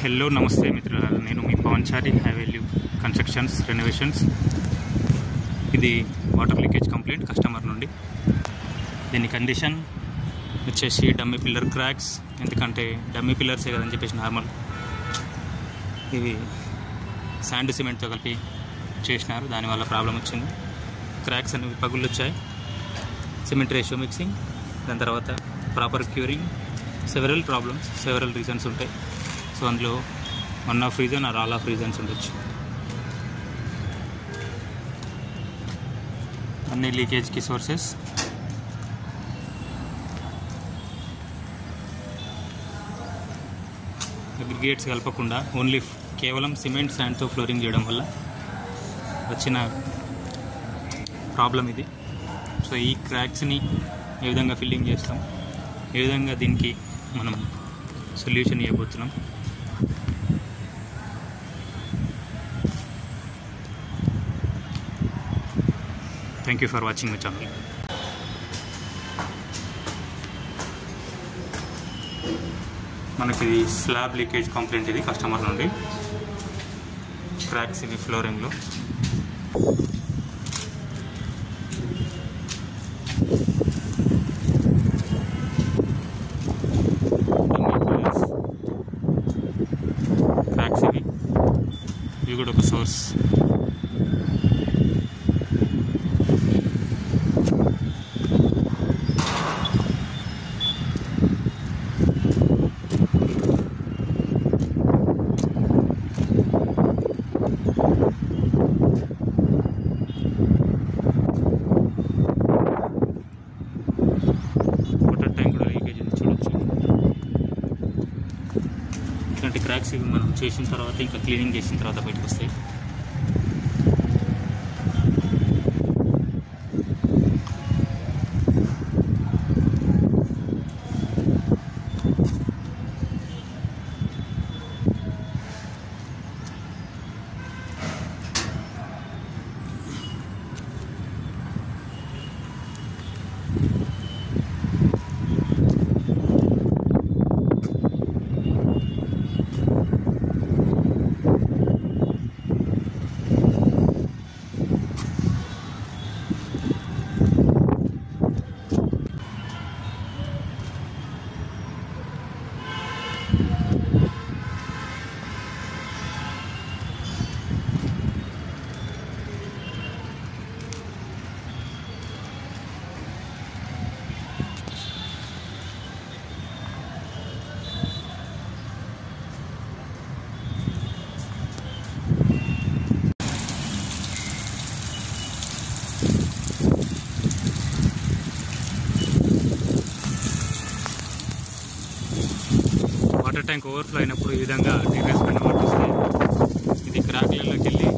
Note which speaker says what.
Speaker 1: Hello నమస్తే మిత్రులారా, నేను మీ పవన్చారి హై వాల్యూ కన్స్ట్రక్షన్స్ రెనోవేషన్స్. ఇది వాటర్ లీకేజ్ కంప్లైంట్ కస్టమర్ నుండి. దీని కండిషన్ వచ్చేసి డమ్మీ పిల్లర్ క్రాక్స్. ఎందుకంటే డమ్మీ పిల్లర్సే కదని చెప్పేసి నార్మల్ ఇవి శాండ్ సిమెంట్తో కలిపి చేసినారు, దానివల్ల ప్రాబ్లం వచ్చింది. క్రాక్స్ అనేవి పగుళ్ళు వచ్చాయి. సిమెంట్ రేషియో మిక్సింగ్, దాని తర్వాత proper curing, several problems, several reasons ఉంటాయి. సో అందులో one of reason or all of reasons ఉండొచ్చు. అన్ని లీకేజ్కి సోర్సెస్ అగ్రిగేట్స్ కలపకుండా ఓన్లీ కేవలం సిమెంట్ శాండ్తో ఫ్లోరింగ్ చేయడం వల్ల వచ్చిన ప్రాబ్లం ఇది. సో ఈ క్రాక్స్ని ఏ విధంగా ఫిల్లింగ్ చేస్తాం, ఏ విధంగా దీనికి మనం సొల్యూషన్ ఇవ్వబోతున్నాం. Thank you for watching my channel. మనకి ఇది స్లాబ్ లీకేజ్ కంప్లైంట్. ఇది కస్టమర్ నుండి క్రాక్స్ ఇవి ఫ్లోరింగ్లో. క్రాక్స్ ఇవి కూడా ఒక సోర్స్. ఇట్లాంటి క్రాక్స్ ఇవి మనం చేసిన తర్వాత, ఇంకా క్లీనింగ్ చేసిన తర్వాత బయటకు వస్తాయి. వాటర్ ట్యాంక్ ఓవర్ఫ్లో అయినప్పుడు ఈ విధంగా రివర్స్ పైన వాటర్ వస్తాయి. ఇది క్రాక్లలోకి వెళ్ళి